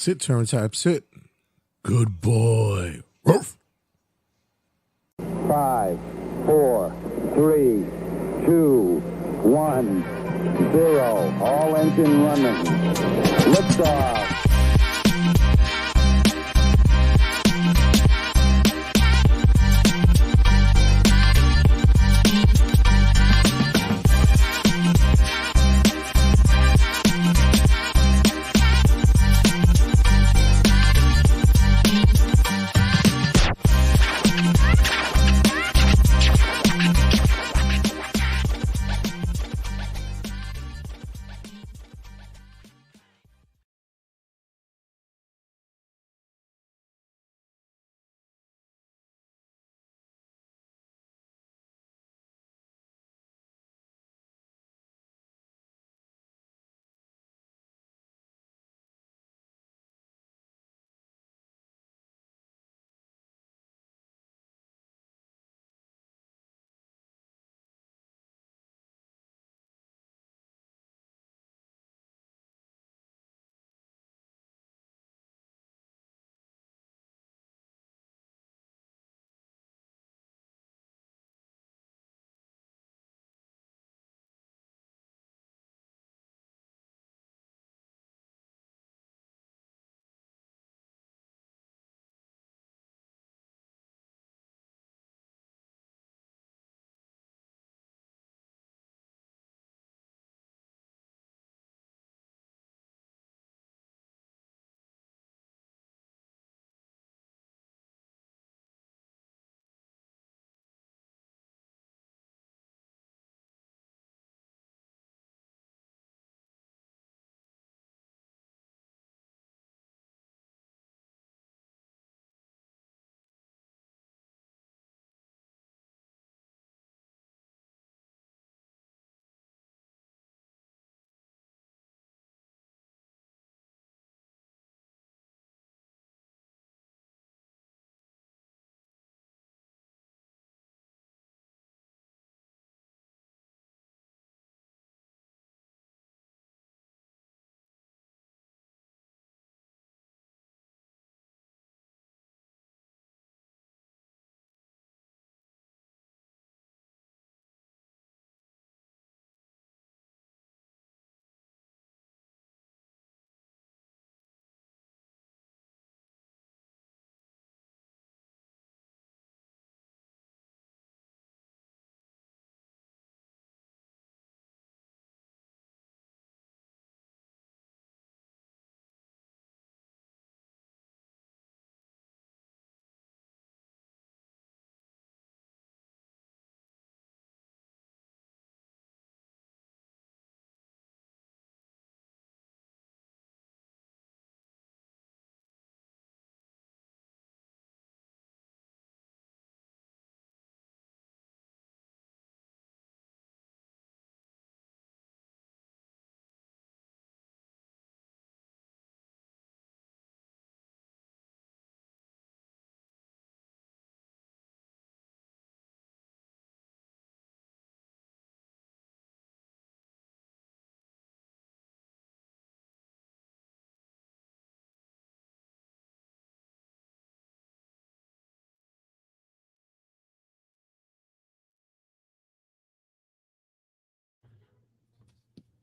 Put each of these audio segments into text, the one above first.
Sit, turn type, sit. Good boy. Ruff. 5, 4, 3, 2, 1, 0. All engine running. Liftoff.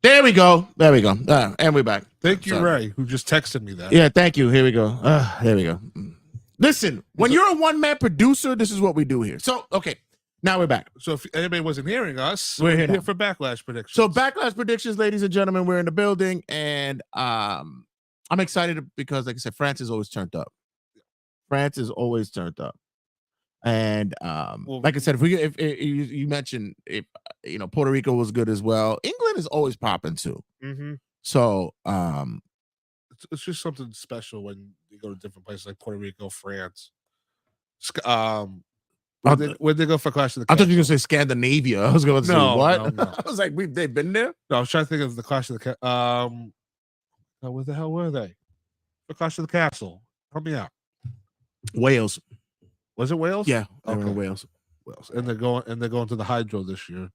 There we go. There we go. And we're back. Thank you, Ray, who just texted me that. Yeah, thank you. Here we go. There we go. Listen, when you're a one-man producer, this is what we do here. So, okay, now we're back. So if anybody wasn't hearing us, We're here now. for Backlash predictions. So Backlash predictions, ladies and gentlemen, we're in the building, and I'm excited because, like I said, France is always turned up. France is always turned up. And like I said, if you mentioned if Puerto Rico was good as well, England is always popping too. Mm-hmm. So it's just something special when you go to different places like Puerto Rico, France. Where'd they go for Clash of the Castle? I thought you were gonna say Scandinavia. I was going to say what? No. I was like, they've been there. No, I was trying to think of the Clash of the Castle. Where the hell were they? For Clash of the Castle. Help me out. Wales. Was it Wales? Yeah, they were okay. in Wales. And they're going to the Hydro this year.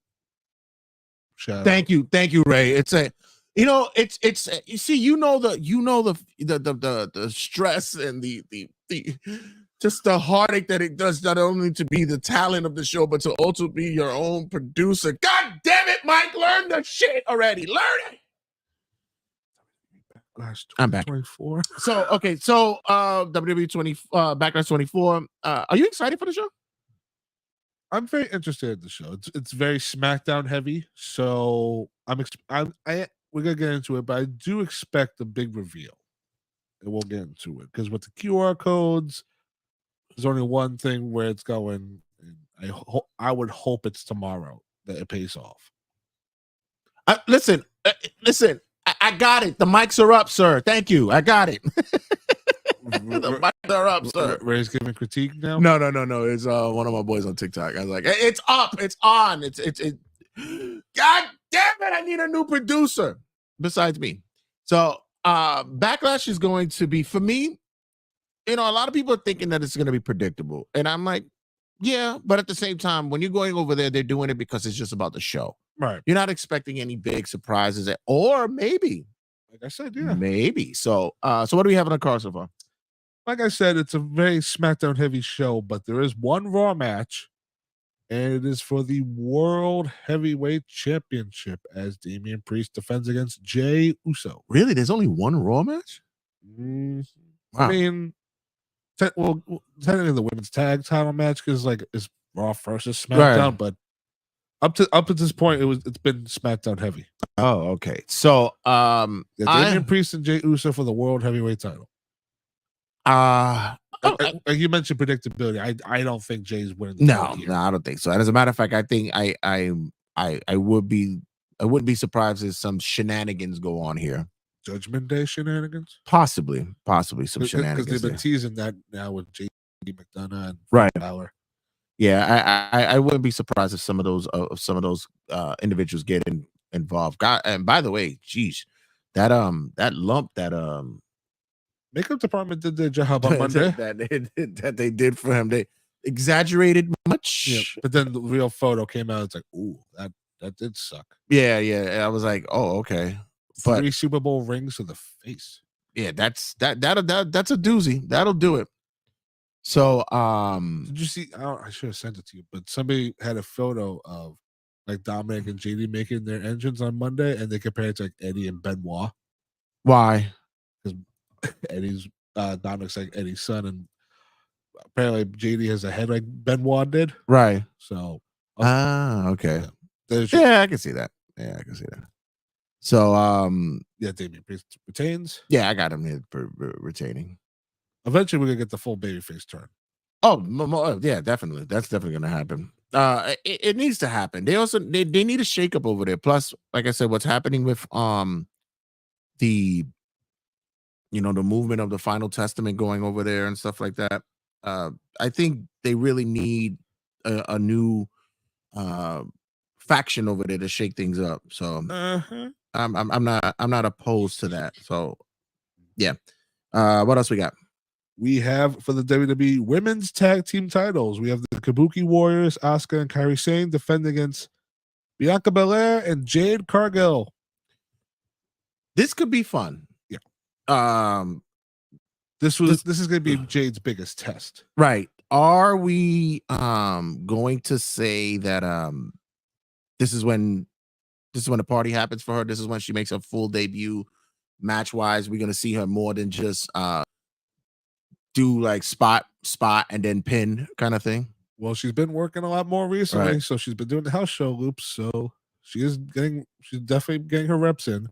Thank you, Ray. It's a, it's you see, the stress and the just the heartache that it does, not only to be the talent of the show, but to also be your own producer. God damn it, Mike, learn the shit already. Learn it. I'm back. 24. So WWE Backlash 24. Are you excited for the show? I'm very interested in the show. It's very SmackDown heavy, so we're gonna get into it, but I do expect a big reveal, and we'll get into it because with the QR codes, there's only one thing where it's going. And I would hope it's tomorrow that it pays off. Listen. I got it. The mics are up, sir. Thank you. I got it. The mics are up, sir. Ray's giving critique now? No. It's one of my boys on TikTok. I was like, it's up. It's on. It's God damn it. I need a new producer besides me. So Backlash is going to be, for me, a lot of people are thinking that it's going to be predictable. And I'm like, yeah, but at the same time, when you're going over there, they're doing it because it's just about the show. Right. You're not expecting any big surprises, or maybe. Like I said, yeah. Maybe. So what do we have on the card so far? Like I said, it's a very SmackDown heavy show, but there is one Raw match, and it is for the World Heavyweight Championship as Damian Priest defends against Jey Uso. Really? There's only one Raw match? Wow. I mean, technically the women's tag title match is Raw versus SmackDown, right. But up to this point, it's been SmackDown heavy. Oh, okay. So Damian Priest and Jey Uso for the World Heavyweight title. Like you mentioned predictability. I don't think Jay's winning. No, I don't think so. And as a matter of fact, I think I wouldn't be surprised if some shenanigans go on here. Judgment Day shenanigans? Possibly some shenanigans. Because they've been teasing that now with J.D. McDonough and right. Power. Yeah, I wouldn't be surprised if some of those individuals get involved. God, and by the way, geez, that lump that makeup department did their job on Monday. that they did for him. They exaggerated much. Yeah, but then the real photo came out. It's like, ooh, that did suck. Yeah. I was like, oh, okay. 3 Super Bowl rings to the face. Yeah, that's a doozy. That'll do it. So, did you see? I should have sent it to you, but somebody had a photo of Dominic and JD making their entrance on Monday, and they compared it to Eddie and Benoit. Why? Because Eddie's Dominic's like Eddie's son, and apparently JD has a head like Benoit did. Right. So. Okay. Yeah, I can see that. Yeah, I can see that. So, Damian Priest retains. Yeah, I got him here retaining. Eventually, we're gonna get the full babyface turn. Oh, yeah, definitely. That's definitely gonna happen. It needs to happen. They also they need a shakeup over there. Plus, like I said, what's happening with the movement of the Final Testament going over there and stuff like that. I think they really need a new faction over there to shake things up. So I'm not opposed to that. So yeah. What else we got? We have for the WWE Women's Tag Team titles. We have the Kabuki Warriors, Asuka and Kairi Sane, defend against Bianca Belair and Jade Cargill. This could be fun. Yeah. This is going to be Jade's biggest test. Right. Are we going to say that this is This is when the party happens for her. This is when she makes her full debut match wise. We're gonna see her more than just do like spot, and then pin kind of thing. Well, she's been working a lot more recently, Right. so she's been doing the house show loops. So she's definitely getting her reps in.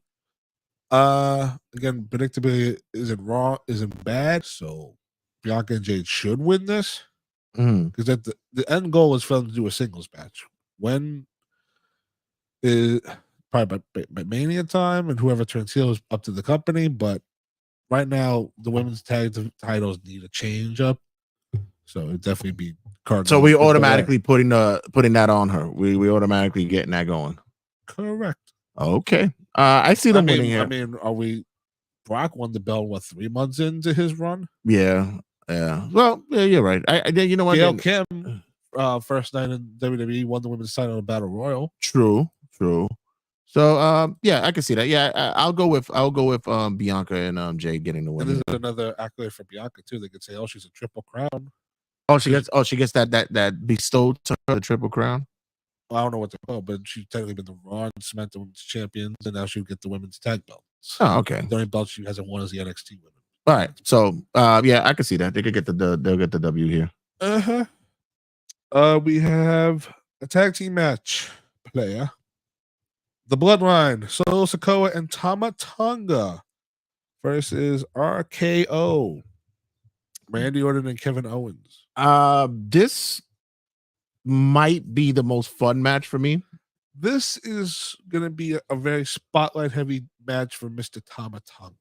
Again, predictably isn't bad. So Bianca and Jade should win this because the end goal is for them to do a singles match. When is probably by Mania time, and whoever turns heel is up to the company. But right now, the women's tag titles need a change up. So it'd definitely be Cardinal. So we automatically putting that on her. We automatically getting that going. Correct. Okay. I see them winning here. I mean, are we? Brock won the belt 3 months into his run. Yeah. Well, yeah, you're right. You know what? Gail Kim, first night in WWE, won the women's title in Battle Royal. True. So yeah, I can see that. Yeah, I'll go with Bianca and Jade getting the win. And this is another accolade for Bianca too. They could say, "Oh, she's a triple crown." Oh, she gets that bestowed to her, the triple crown. Well, I don't know what they're called, but she's technically been the Raw and SmackDown Women's Champions, and now she'll get the women's tag belts. Oh, okay. The only belt she hasn't won is the NXT women. All right. So yeah, I can see that. They could get they'll get the W here. We have a tag team match player. The Bloodline, Solo Sikoa and Tama Tonga versus RKO. Randy Orton and Kevin Owens. This might be the most fun match for me. This is going to be a very spotlight heavy match for Mr. Tama Tonga.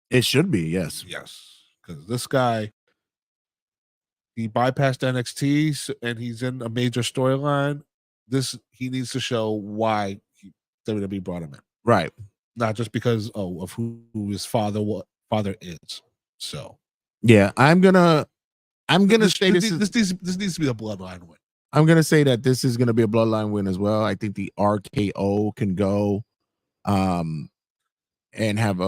It should be, yes. Yes, because this guy, he bypassed NXT and he's in a major storyline. He needs to show why WWE brought him in. Right. Not just because of who his father is. So yeah, I'm gonna say this needs to be a Bloodline win. I'm gonna say that this is gonna be a Bloodline win as well. I think the RKO can go and have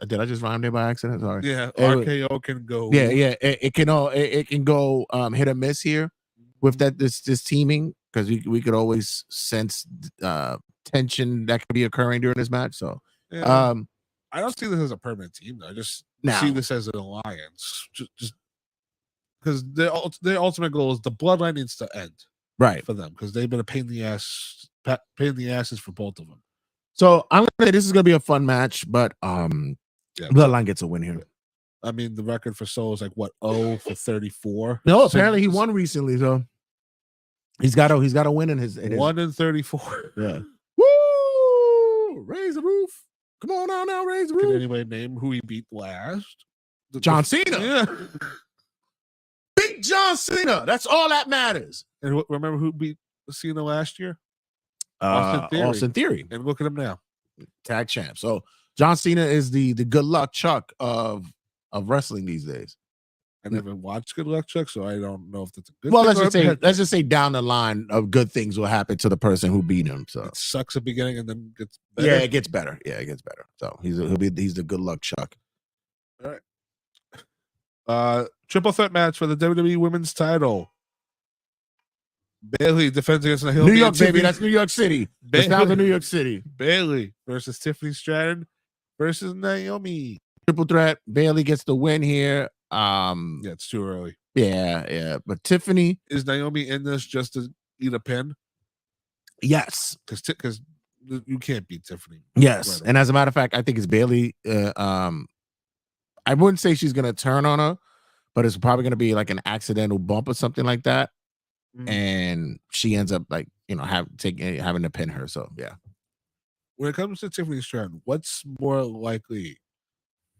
did I just rhyme there by accident? Sorry. Yeah, RKO can go. Yeah, it can go hit or miss here with this teaming, because we could always sense tension that could be occurring during this match. So yeah. I don't see this as a permanent team though. I just see this as an alliance. Just because their ultimate goal is the Bloodline needs to end, right, for them, because they've been a pain in the asses for both of them. So I'm gonna say this is gonna be a fun match, but Bloodline gets a win here. I mean, the record for Solo is like what 0 for 34. No, apparently he won recently, so he's got a win in his 1 in 34. Yeah. Woo! Raise the roof. Come on now, raise the roof. Can anybody name who he beat last? John Cena. Yeah. Big John Cena. That's all that matters. And remember who beat Cena last year? Austin Theory. And look at him now. Tag champ. So John Cena is the good luck Chuck of wrestling these days. I never watched Good Luck Chuck, so I don't know if that's a good well, thing. let's just say down the line of good things will happen to the person who beat him. So it sucks at the beginning and then gets better. Yeah, it gets better. So he's the good luck Chuck. All right. Triple threat match for the WWE Women's Title. Bayley defends against New York, baby. That's New York City. That's down to New York City. Bayley versus Tiffany Stratton versus Naomi. Triple threat. Bayley gets the win here. Yeah, it's too early. Yeah. But Tiffany, is Naomi in this just to eat a pin? Yes, because you can't beat Tiffany. Yes, and as a matter of fact, I think it's Bayley. I wouldn't say she's gonna turn on her, but it's probably gonna be like an accidental bump or something like that, and she ends up like having to pin her. So yeah. When it comes to Tiffany Stratton, what's more likely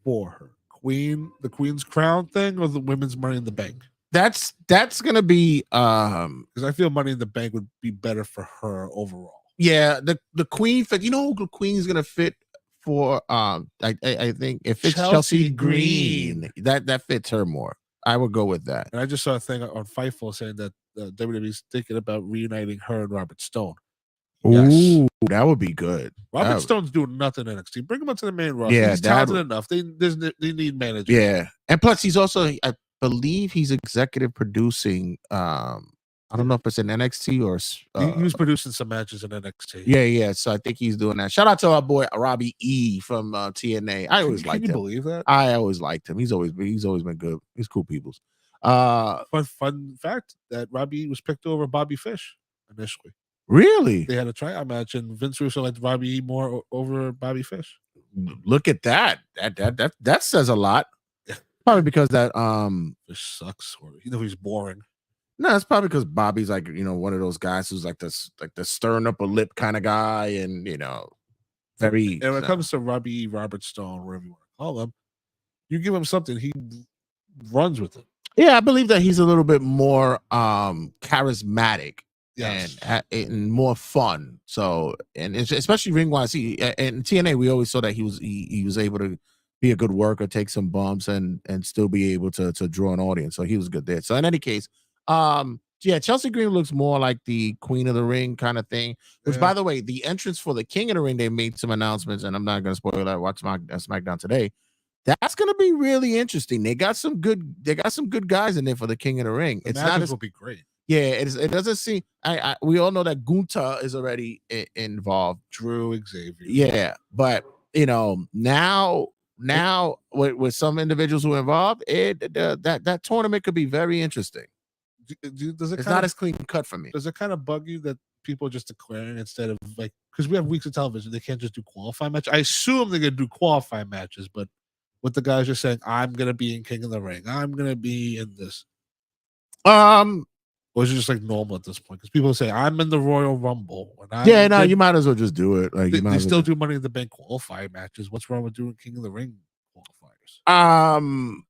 for her? The Queen's crown thing, or the women's Money in the Bank? That's gonna be because I feel Money in the Bank would be better for her overall. Yeah, the Queen fit. You know who the Queen's gonna fit for? I think it fits Chelsea Green. That fits her more. I would go with that. And I just saw a thing on Fightful saying that WWE's thinking about reuniting her and Robert Stone. Ooh, that would be good. Robert Stone's doing nothing in NXT. Bring him up to the main roster. Yeah, he's talented enough. They need managers. Yeah, and plus he's also, I believe he's executive producing I don't know if it's in NXT or He was producing some matches in NXT. yeah. So I think he's doing that. Shout out to our boy Robbie E from TNA. I always liked Can you him. believe that? I always liked him. He's always been good. He's cool peoples. Fun fact that Robbie E was picked over Bobby Fish initially. Really? They had a tryout match, and Vince Russo liked Robbie E more over Bobby Fish. Look at that. That says a lot. Probably because that Fish sucks, or he's boring. No, it's probably because Bobby's like, one of those guys who's like the stirring up a lip kind of guy, and very. And when it comes to Robbie E, Robert Stone, whatever you want to call him, you give him something, he runs with it. Yeah, I believe that he's a little bit more charismatic. Yes. And more fun. So, and especially ring wise, in TNA we always saw that he was able to be a good worker, take some bumps, and still be able to draw an audience. So he was good there. So in any case, Chelsea Green looks more like the Queen of the Ring kind of thing. Which, by the way, the entrance for the King of the Ring, they made some announcements, and I'm not going to spoil that. Watch SmackDown today. That's going to be really interesting. They got some good guys in there for the King of the Ring. The matches will be great. Yeah, it doesn't seem. We all know that Gunther is already involved. Drew Xavier. Yeah, but now with some individuals who are involved, that tournament could be very interesting. It's not as clean cut for me. Does it kind of bug you that people are just declaring instead of because we have weeks of television, they can't just do qualifying matches? I assume they're gonna do qualifying matches, but with the guys just saying, "I'm gonna be in King of the Ring. I'm gonna be in this." Or is it just like normal at this point? Because people say, I'm in the Royal Rumble. You might as well just do it. Like they still do Money in the Bank qualifying matches. What's wrong with doing King of the Ring qualifiers?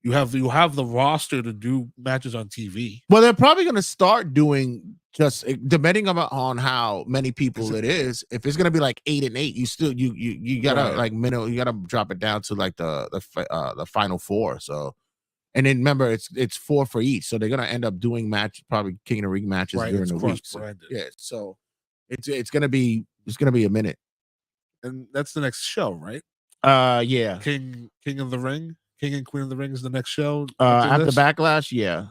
You have the roster to do matches on TV. Well, they're probably going to start doing just depending on how many people it is. If it's going to be like 8 and 8, you still you gotta you gotta drop it down to like the final 4. So. And then remember, it's 4 for each, so they're gonna end up doing probably King of the Ring matches during the week. So, so it's gonna be a minute, and that's the next show, right? Yeah. King of the Ring, King and Queen of the Ring is the next show after Backlash. Yeah,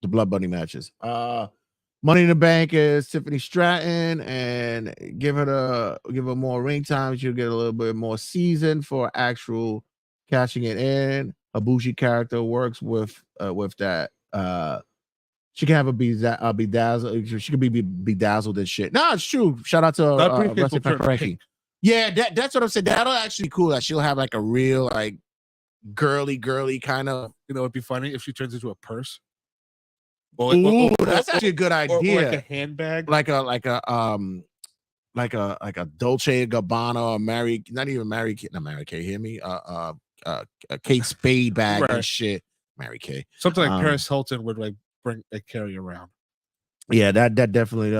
the Blood Bunny matches. Money in the Bank is Tiffany Stratton, and give her more ring time. She'll get a little bit more season for actual cashing it in. A bougie character works with that. She can have a bedazzled. She can be bedazzled and shit. No, it's true. Shout out to Frankie. Yeah, that's what I'm saying. That'll actually be cool. That she'll have like a real like girly kind of. It'd be funny if she turns into a purse. That's actually a good idea. Or like a handbag, like a Dolce & Gabbana or not even Mary Kay. Hear me? Kate Spade bag and shit. Mary Kay. Something like Paris Hilton would carry around. Yeah, that definitely.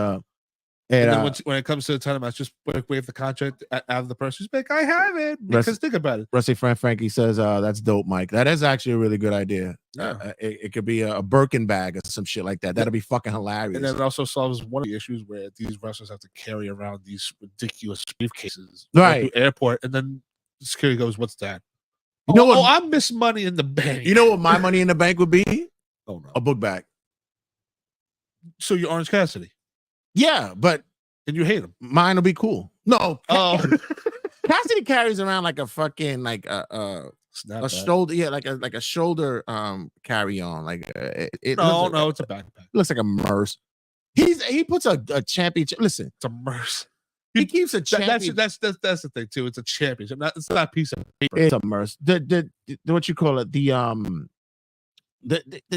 And then when it comes to the time, I just wave the contract out of the person. Just like, I have it. Because think about it. Rusty Frankie says, that's dope, Mike. That is actually a really good idea. Yeah. It could be a Birkin bag or some shit like that. That'll be fucking hilarious. And then it also solves one of the issues where these wrestlers have to carry around these ridiculous briefcases right to the airport, and then security goes, "What's that?" You know what? I miss Money in the Bank. You know what my Money in the Bank would be? Oh no, a book bag. So you're Orange Cassidy. Yeah, but and you hate him. Mine will be cool. No, Cassidy carries around like a fucking a shoulder, like a shoulder carry on. Like it's a backpack. Looks like a Merce. He puts a championship. Listen, it's a Merce. He keeps a championship. That's the thing too. It's a championship. It's not a piece of paper. It's a Merce. The what you call it? The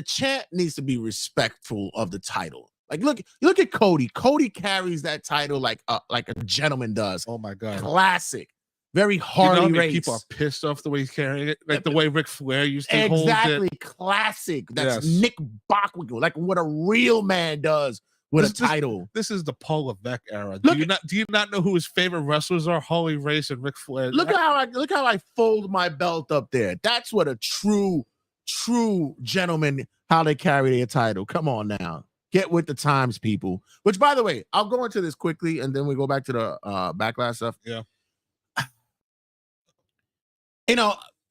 champ needs to be respectful of the title. Like look at Cody. Cody carries that title like a gentleman does. Oh my god, classic. Very Harley race. People are pissed off the way he's carrying it, like the way Ric Flair used to hold it. Exactly, classic. That's Nick Bockwinkel, like what a real man does with a title. This is the Paul Levesque era. Do you not know who his favorite wrestlers are? Harley Race and Ric Flair. Look how I fold my belt up there. That's what a true gentleman, how they carry their title. Come on now. Get with the times, people. Which, by the way, I'll go into this quickly, and then we go back to the Backlash stuff. Yeah.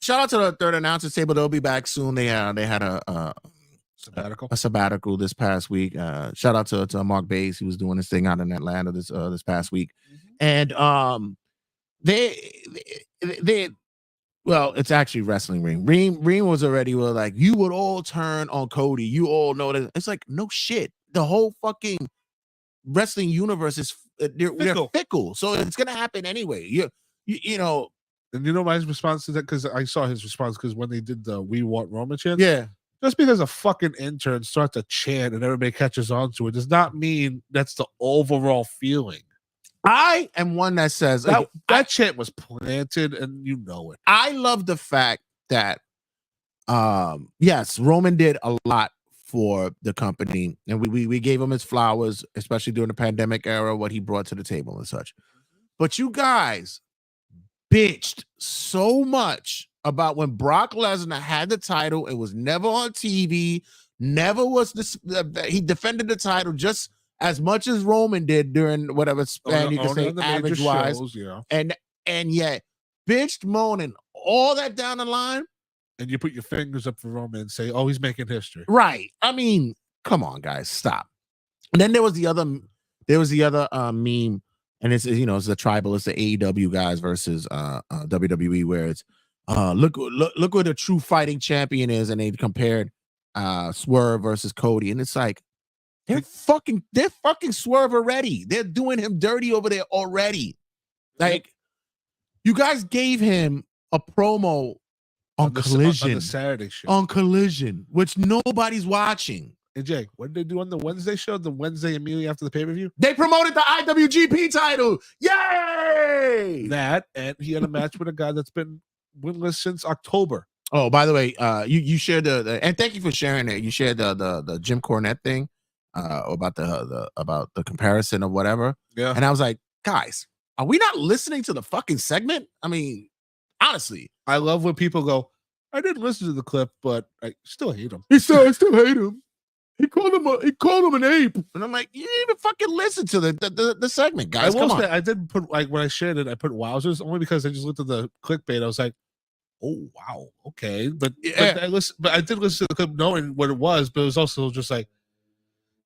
Shout out to the third announcers table. They'll be back soon. They had a Sabbatical. a sabbatical this past week. Shout out to Mark Bass. He was doing this thing out in Atlanta this past week. And they well, it's actually Wrestling Ring. Reem was already like, you would all turn on Cody. You all know that. It's like, no shit. The whole fucking wrestling universe is they're fickle. So it's gonna happen anyway. You know. And you know my response to that, because I saw his response, because when they did the "We Want Roman" chant, Yeah. just because a fucking intern starts to chant and everybody catches on to it does not mean that's the overall feeling. I am one that says that chant was planted, and you know it. I love the fact that yes, Roman did a lot for the company, and we gave him his flowers, especially during the pandemic era, what he brought to the table and such. But you guys bitched so much about when Brock Lesnar had the title. It was never on TV, never was this. He defended the title just as much as Roman did during whatever span you can say average wise, yeah. And yet bitched, moaning, all that down the line. And you put your fingers up for Roman and say, "Oh, he's making history." Right. I mean, come on, guys, stop. And then there was the other meme, and it's it's the tribal, it's the AEW guys versus WWE, where it's look where the true fighting champion is, and they compared Swerve versus Cody, and it's like they're fucking Swerve already. They're doing him dirty over there already. Like, you guys gave him a promo on Collision, on the Saturday show, on Collision, which nobody's watching. Hey Jake, what did they do on the Wednesday show? The Wednesday immediately after the pay-per-view? They promoted the IWGP title. Yay! That, and he had a match with a guy that's been winless since October. Oh, by the way, you shared the and thank you for sharing it. You shared the Jim Cornette thing about the comparison of whatever. Yeah. And I was like, guys, are we not listening to the fucking segment? I mean, honestly, I love when people go, I didn't listen to the clip, but I still hate him. I still hate him. He called him an ape, and I'm like, you didn't even fucking listen to the segment, guys. I will say, I did put, like, when I shared it, I put wowzers only because I just looked at the clickbait. I was like, oh wow, okay, but I did listen to the clip knowing what it was, but it was also just like,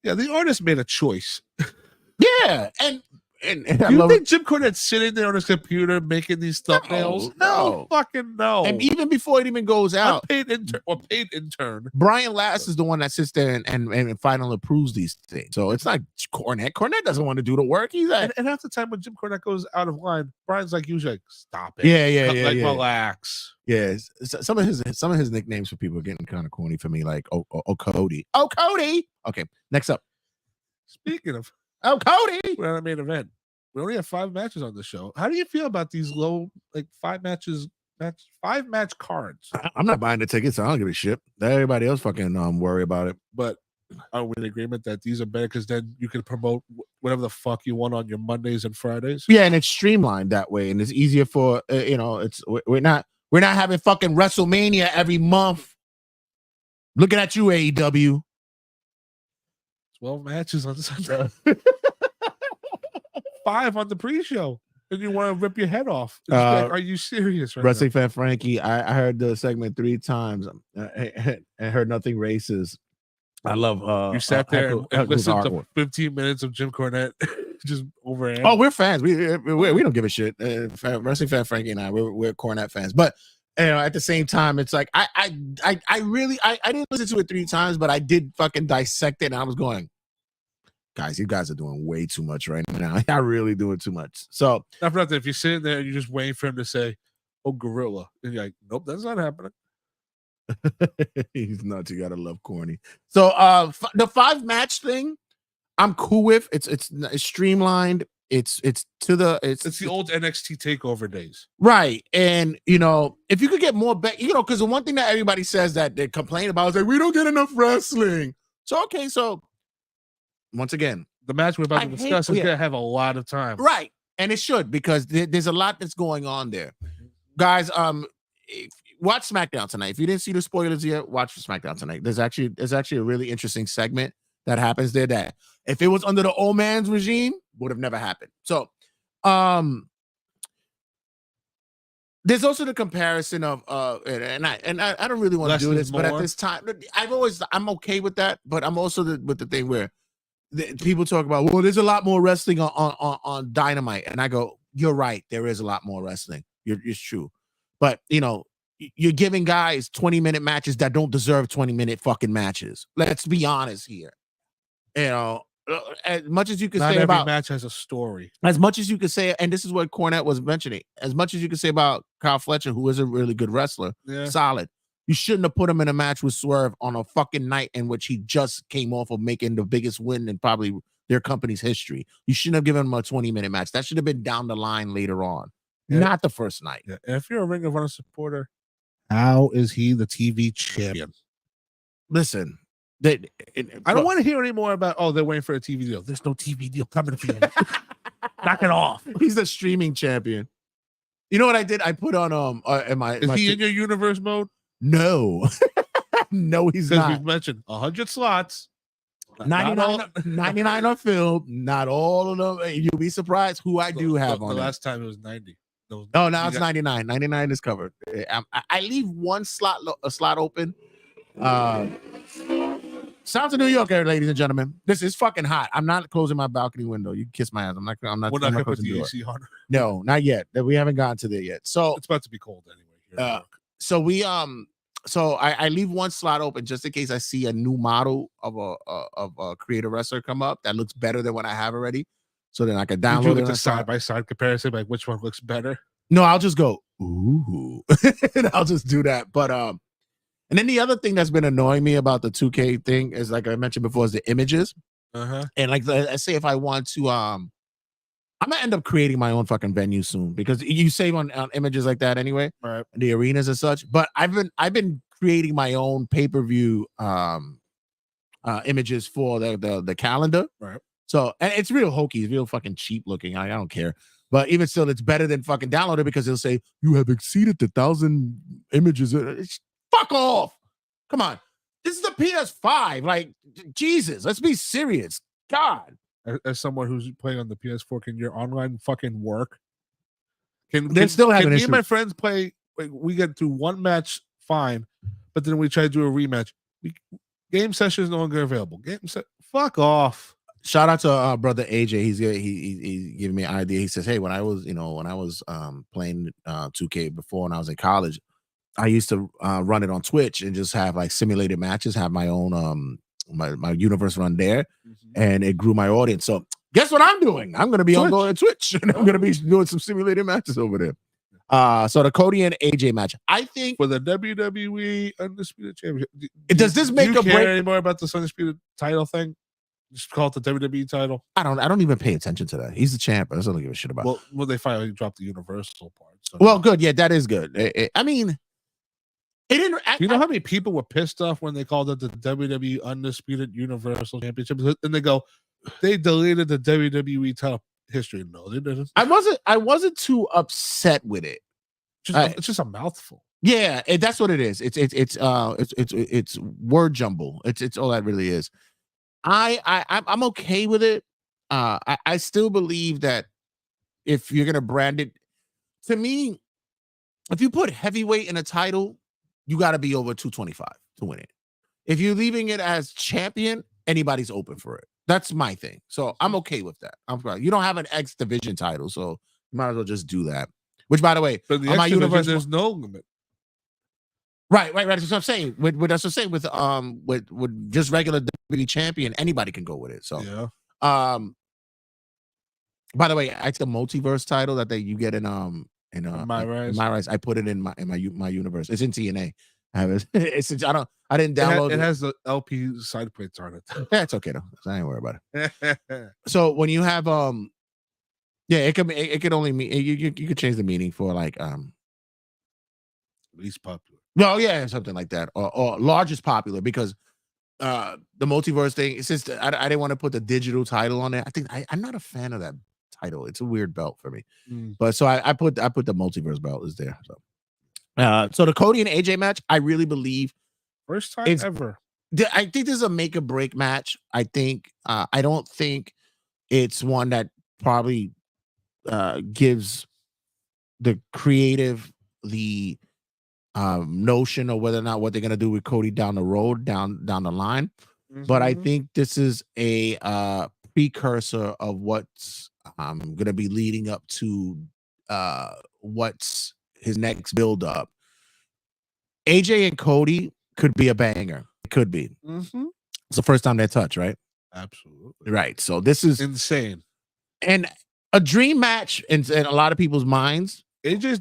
yeah, the artist made a choice. Yeah, and you think Jim Cornette's sitting there on his computer making these thumbnails? No, fucking no. And even before it even goes out, paid intern. Brian Last is the one that sits there and finally approves these things. So it's not Cornette. Cornette doesn't want to do the work. He's like, and half the time when Jim Cornette goes out of line, Brian's like usually like, stop it. Yeah. Relax. Yeah, some of his nicknames for people are getting kind of corny for me, like Cody. Oh, Cody. Okay, next up. Speaking of Cody, we're on a main event. We only have 5 matches on the show. How do you feel about these low, like 5 match cards? I'm not buying the tickets. So I don't give a shit. Everybody else fucking worry about it. But are we in agreement that these are better because then you can promote whatever the fuck you want on your Mondays and Fridays? Yeah, and it's streamlined that way, and it's easier for it's we're not having fucking WrestleMania every month. Looking at you, AEW. 12 matches on Sunday. 5 on the pre-show, and you want to rip your head off. Like, are you serious? Right Wrestling fan Frankie, I heard the segment 3 times and heard nothing racist. I love you sat there and listened to 15 minutes of Jim Cornette just over. Oh, we're fans. We don't give a shit. Wrestling fan Frankie and I, we're Cornette fans. But at the same time, it's like I didn't listen to it 3 times, but I did fucking dissect it, and I was going, guys, you guys are doing way too much right now. Y'all really doing too much. So not for nothing. If you're sitting there and you're just waiting for him to say, "Oh, gorilla," and you're like, "Nope, that's not happening." He's nuts. You gotta love corny. So the 5 match thing, I'm cool with. It's streamlined. It's the old NXT takeover days, right? And if you could get more back, because the one thing that everybody says that they complain about is like, we don't get enough wrestling. So okay, so once again, the match we're about to discuss is gonna have a lot of time, right? And it should, because there's a lot that's going on there, guys. Watch SmackDown tonight. If you didn't see the spoilers yet, watch SmackDown tonight. There's actually a really interesting segment that happens there that if it was under the old man's regime would have never happened. So the There's also the comparison of and I don't really want to Less do is this, but at more. this time, I'm okay with that. But I'm also with the thing where people talk about, well, there's a lot more wrestling on Dynamite, and I go, you're right, there is a lot more wrestling. It's true, but you're giving guys 20-minute matches that don't deserve 20-minute fucking matches. Let's be honest here. As much as you can Not say every about match has a story. as much as you could say, and this is what Cornette was mentioning, as much as you could say about Kyle Fletcher, who is a really good wrestler, solid. You shouldn't have put him in a match with Swerve on a fucking night in which he just came off of making the biggest win in probably their company's history. You shouldn't have given him a 20-minute match. That should have been down the line later on, not the first night. Yeah. And if you're a Ring of Honor supporter, how is he the TV champion? Listen, I don't want to hear any more about, they're waiting for a TV deal. There's no TV deal coming for you. Knock it off. He's the streaming champion. You know what I did? I put on Is he in your universe mode? No. No, he's not. We've mentioned 100 slots. 99 are filled. Not all of them. You'll be surprised who I do have on. The last time it was 90. Now it's 99. 99 is covered. I leave one slot open. Sounds of New York, ladies and gentlemen. This is fucking hot. I'm not closing my balcony window. You can kiss my ass. I'm not. We're not gonna put the AC on. No, not yet. We haven't gotten to there yet. So it's about to be cold anyway. So we so I leave one slot open just in case I see a new model of a creator wrestler come up that looks better than what I have already. So then I can download it. A side by side comparison, like which one looks better. No, I'll just go ooh, and I'll just do that. But and then the other thing that's been annoying me about the 2K thing is, like I mentioned before, is the images. And like I say, if I want to, I'm gonna end up creating my own fucking venue soon because you save on images like that anyway, right? The arenas and such. But I've been creating my own pay-per-view images for the calendar, right? So, and it's real hokey, it's real fucking cheap looking. I don't care. But even still, it's better than fucking download it because it'll say you have exceeded the 1,000 images. Fuck off. Come on. This is a PS5. Like, Jesus, let's be serious. God. As someone who's playing on the PS4, can your online fucking work? Can me and my friends play? We get through one match, fine, but then we try to do a rematch. Game session is no longer available. Fuck off. Shout out to brother AJ. He's giving me an idea. He says, "Hey, when I was playing 2K before when I was in college, I used to run it on Twitch and just have like simulated matches. Have my own my universe run there, and it grew my audience. So guess what I'm doing? I'm going to be on going to Twitch, and I'm going to be doing some simulated matches over there. So the Cody and AJ match, I think, for the WWE Undisputed Championship. Does this make a break anymore about this Undisputed title thing? Just call it the WWE title. I don't even pay attention to that. He's the champ. I don't give a shit about. Well, they finally dropped the Universal part. So well, good. Yeah, that is good. I mean, it didn't. You know how many people were pissed off when they called it the WWE Undisputed Universal Championship, and they go, they deleted the WWE title history. No, they didn't. I wasn't too upset with it. It's just a mouthful. Yeah, that's what it is. It's word jumble. It's all that really is. I'm okay with it. I still believe that if you're gonna brand it, to me, if you put heavyweight in a title, you got to be over 225 to win it. If you're leaving it as champion, anybody's open for it. That's my thing. So I'm okay with that. You don't have an X division title, so you might as well just do that. Which, by the way, but the X division, there's no limit. Right. That's what I'm saying. That's what I'm saying. With just regular WWE champion, anybody can go with it. So, yeah. By the way, it's the multiverse title that you get in My Rise. I put it in my universe. It's in TNA. I have it. I didn't download it. It has the LP side plates on it. Yeah, it's okay though. So I ain't worried about it. So when you have it could only mean you could change the meaning for like least popular. Well, yeah, something like that, or largest popular, because the multiverse thing. It's just I didn't want to put the digital title on there. I think I'm not a fan of that title. It's a weird belt for me. But so I put the multiverse belt is there. So the Cody and AJ match, I really believe first time ever. I think this is a make or break match. I think I don't think it's one that probably gives the creative the notion of whether or not what they're gonna do with Cody down the road, down the line. But I think this is a precursor of what's gonna be leading up to what's his next build up. AJ and Cody could be a banger. It could be. It's the first time they touch, right? Absolutely. Right. So this is Insane. and a dream match in a lot of people's minds. AJ is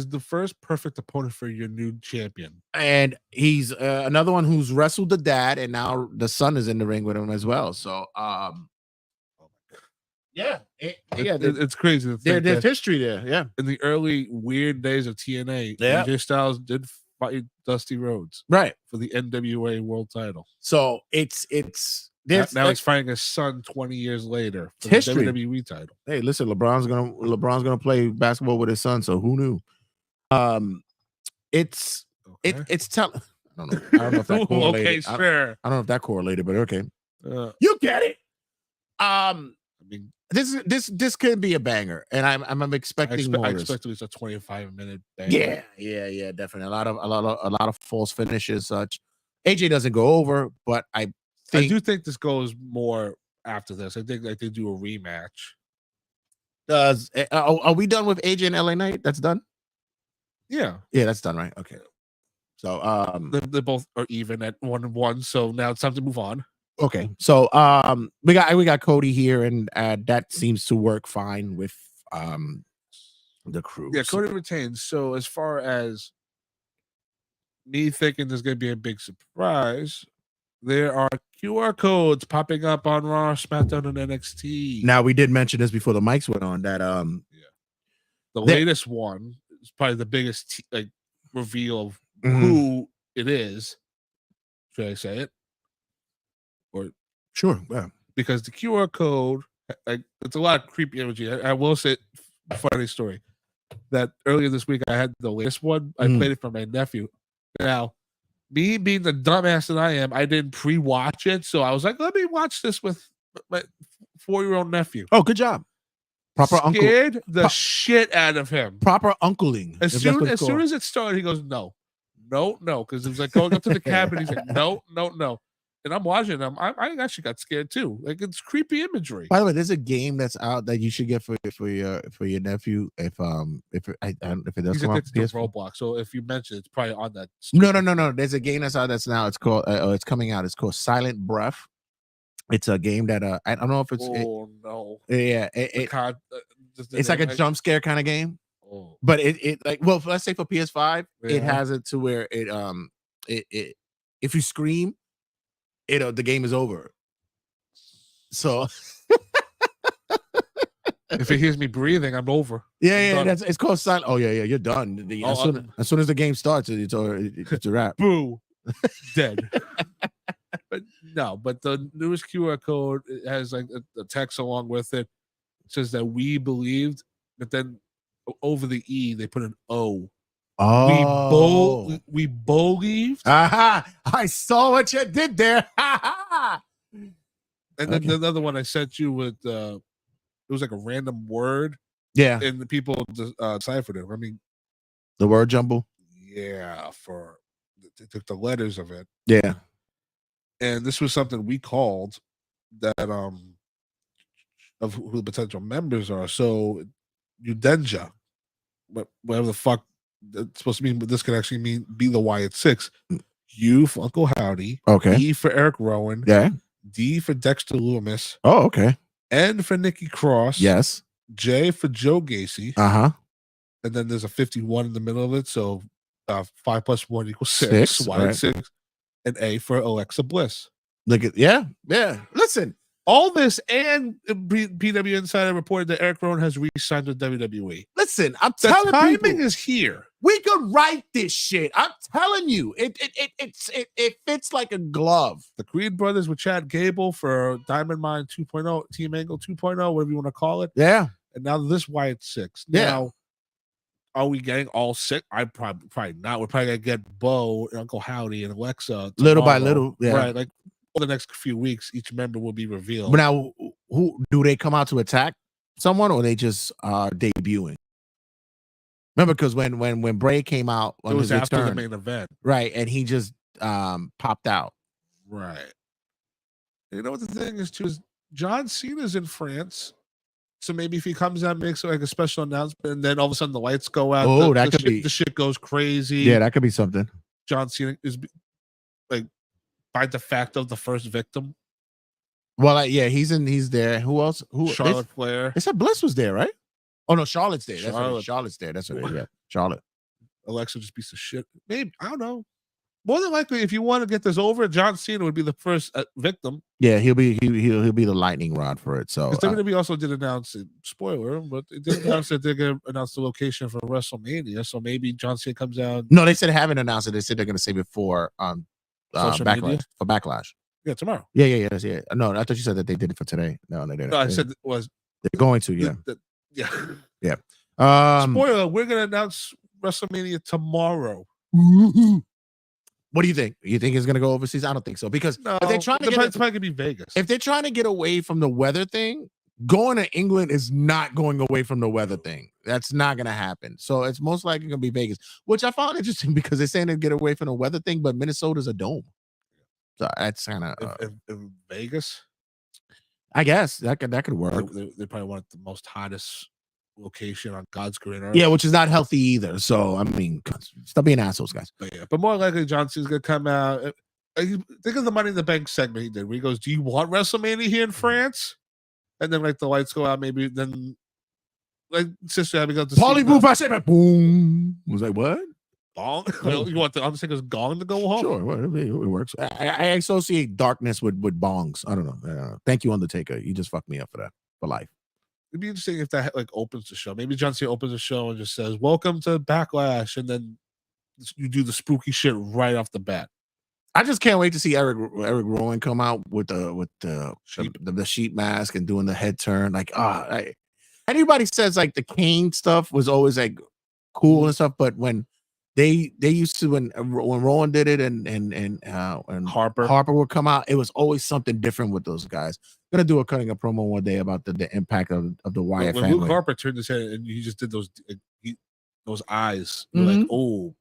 the first perfect opponent for your new champion. And he's another one who's wrestled the dad, and now the son is in the ring with him as well. So yeah, it's crazy to think there's that history there. Yeah. in the early weird days of TNA, Yeah. AJ Styles did fight Dusty Rhodes Right. for the NWA world title. So it's Now he's fighting his son 20 years later for history. the WWE title. Hey, listen, LeBron's gonna play basketball with his son, so who knew? It's Okay. it's tell. I don't know if that correlated. Okay, sure. I don't know if that correlated, but okay. You get it. I mean, This could be a banger, and I'm expecting more. I of this. expect at least a 25-minute banger. Yeah, definitely. A lot of false finishes, such. AJ doesn't go over, but I do think this goes more after this. I think they do a rematch. Are we done with AJ and LA Knight? That's done. Yeah, that's done, right? Okay. So they both are even at 1-1. So now it's time to move on. Okay, so we got Cody here, and that seems to work fine with the crew. Yeah, Cody retains. So as far as me thinking there's going to be a big surprise, there are QR codes popping up on Raw, SmackDown, and NXT. Now we did mention this before the mics went on that the latest one is probably the biggest reveal of who it is. Should I say it? Or sure, yeah. Because the QR code, it's a lot of creepy imagery. I will say, funny story, that earlier this week I had the latest one. I played it for my nephew. Now, me being the dumbass that I am, I didn't pre-watch it, so I was like, let me watch this with my 4-year-old nephew. Oh, good job. Proper Scared the shit out of him. Proper uncling. As soon as it started, he goes, no, because it was like going up to the cabin. He's like, no. And I'm watching them. I actually got scared too. Like, it's creepy imagery. By the way, there's a game that's out that you should get for your nephew if it does come out. It's Roblox. So if you mention it, it's probably on that. No. There's a game that's out that's now. It's called. It's coming out. It's called Silent Breath. It's a game that I don't know if it's. No. Yeah. It's like a jump scare kind of game. Oh. But it let's say for PS5, it has it to where it if you scream, the game is over. So if it hears me breathing, I'm over. Yeah, it's called silent. Oh yeah, you're done. As soon as the game starts, it's a wrap. Boo, dead. But the newest QR code has like a text along with it. It says that we believed, but then over the E they put an O. Oh, we believed. Aha! I saw what you did there. And then the other one I sent you with it was like a random word. Yeah, and the people deciphered it. I mean, the word jumble. Yeah, they took the letters of it. Yeah, and this was something we called that of who the potential members are. So Udenja, whatever the fuck it's supposed to mean, but this could actually mean be the Wyatt Six. U for Uncle Howdy. Okay. E for Eric Rowan. Yeah. D for Dexter Loomis. Oh, okay. N for Nikki Cross. Yes. J for Joe Gacy. Uh-huh. And then there's a 51 in the middle of it. So 5 + 1 = 6. Wyatt right. 6. And A for Alexa Bliss. Look at yeah. Listen, all this and PW Insider reported that Eric Rowan has re-signed with WWE. Listen, I'm telling you, the timing is here. We could write this shit. I'm telling you, it fits like a glove. The Creed brothers with Chad Gable for Diamond Mine 2.0, Team Angle 2.0, whatever you want to call it. Yeah. And now this Wyatt 6. Now, are we getting all 6? I probably not. We're probably gonna get Bo and Uncle Howdy and Alexa tomorrow. Little by little. Yeah. Right. Like over the next few weeks, each member will be revealed. But now, who do they come out to attack someone, or they just debuting? Remember, because when Bray came out It on was his after the return, main event. right, and he just popped out. Right. You know what the thing is too is John Cena's in France. So maybe if he comes out, makes like a special announcement, and then all of a sudden the lights go out. Oh, that could be. The shit goes crazy. Yeah, that could be something. John Cena is like by de facto the first victim. Well, yeah, he's there. Who else? Charlotte Flair. They said Bliss was there, right? Oh no, Charlotte's there. Charlotte's there. That's what it is. Yeah, Charlotte. Alexa just piece of shit. Maybe I don't know. More than likely, if you want to get this over, John Cena would be the first victim. Yeah, he'll be the lightning rod for it. So WWE also did announce it. Spoiler, but they did announce that they're going to announce the location for WrestleMania. So maybe John Cena comes out. No, they said they haven't announced it. They said they're going to save it for Backlash. For Backlash. Yeah, tomorrow. Yeah. No, I thought you said that they did it for today. No, they didn't. No, I said it was. They're going to. Yeah. Yeah. Spoiler: we're going to announce WrestleMania tomorrow. What do you think? You think it's going to go overseas? I don't think so, because if they're trying to it's probably going to be Vegas. If they're trying to get away from the weather thing, going to England is not going away from the weather thing. That's not going to happen. So it's most likely going to be Vegas, which I found interesting because they're saying they get away from the weather thing, but Minnesota's a dome. So that's kind of in Vegas. I guess that could work. They probably want the most hottest location on God's green earth. Yeah, which is not healthy either. So I mean, stop being assholes, guys. But more likely, John Cena's gonna come out. Think of the Money in the Bank segment he did, where he goes, "Do you want WrestleMania here in France?" And then like the lights go out, maybe then like Sister Abby got to Paulie Booth, I said, boom. I was like, what? Gong? You want the Undertaker's gong to go home? Sure, it works. I associate darkness with bongs. I don't know. Thank you, Undertaker. You just fucked me up for that for life. It'd be interesting if that like opens the show.Maybe John Cena opens the show and just says, "Welcome to Backlash," and then you do the spooky shit right off the bat. I just can't wait to see Eric Rowan come out with the sheep mask and doing the head turn. Like, anybody says like the Kane stuff was always like cool and stuff, but when they used to when Rowan did it and Harper would come out, it was always something different with those guys. I'm gonna do a cutting a promo one day about the impact of the Wyatt family. Luke Harper turned his head and he just did those eyes. You're like, oh,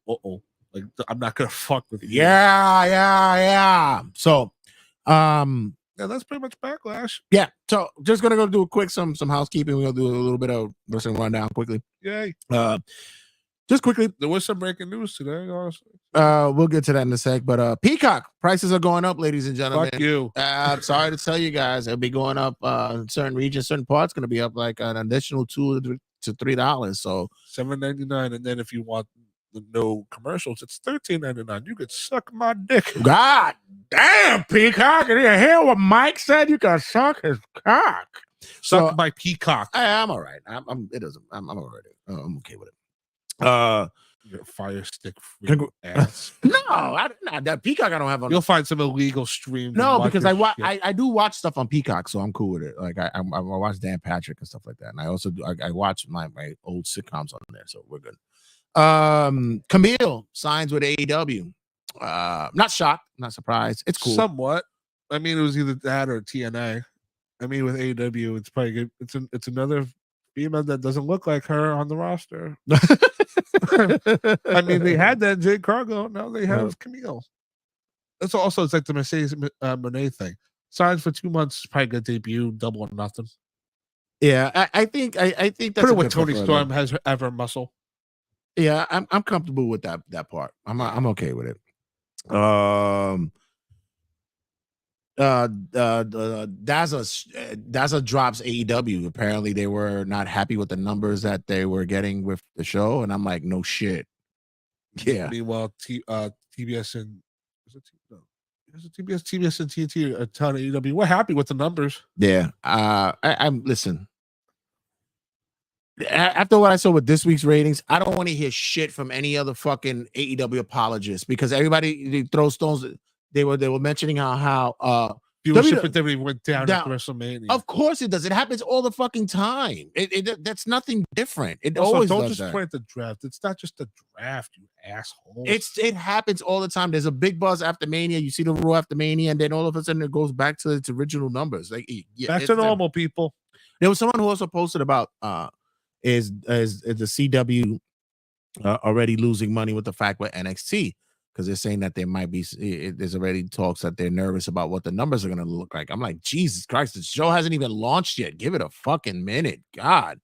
like I'm not gonna fuck with you. Yeah. So, yeah, that's pretty much Backlash. Yeah. So just gonna go do a quick some housekeeping. We're gonna do a little bit of wrestling rundown quickly. Yay. Just quickly, there was some breaking news today. Honestly. We'll get to that in a sec. But Peacock prices are going up, ladies and gentlemen. Fuck you. I'm sorry to tell you guys, they'll be going up. In certain regions, certain parts, going to be up like an additional $2 to $3. So $7.99, and then if you want the no commercials, it's $13.99. You could suck my dick. God damn, Peacock! Did you hear what Mike said? You can suck his cock. Suck my peacock. I'm all right. I'm all right. I'm okay with it. Your fire stick ass. No, that Peacock I don't have on. You'll find some illegal streams. No, because I do watch stuff on Peacock, so I'm cool with it. Like I watch Dan Patrick and stuff like that, and I also I watch my old sitcoms on there, so we're good. Camille signs with AEW. Not shocked, not surprised. It's cool. Somewhat. I mean, it was either that or TNA. I mean, with AEW, it's probably good. It's another female that doesn't look like her on the roster. I mean, they had that Jade Cargill. Now they have Camille. That's also, it's like the Mercedes Monet thing. Signs for 2 months, probably good debut, double or nothing. Yeah, I think that's put it with Tony Storm has ever muscle. Yeah, I'm comfortable with that part. I'm okay with it. Daza drops AEW. Apparently, they were not happy with the numbers that they were getting with the show, and I'm like, no shit. Yeah. Meanwhile, TBS and TBS and TNT are telling AEW we're happy with the numbers. Yeah. I'm listen. After what I saw with this week's ratings, I don't want to hear shit from any other fucking AEW apologists because everybody throws stones. They were mentioning how viewership with everybody went down at WrestleMania. Of course it does. It happens all the fucking time. That's nothing different. It also, always don't does just that. point at the draft. It's not just the draft, you asshole. It happens all the time. There's a big buzz after Mania. You see the Raw after Mania, and then all of a sudden it goes back to its original numbers. Like back to normal, people. There was someone who also posted about is the CW already losing money with the fact with NXT, because they're saying that there might be there's already talks that they're nervous about what the numbers are going to look like. I'm like, Jesus Christ, the show hasn't even launched yet. Give it a fucking minute, God.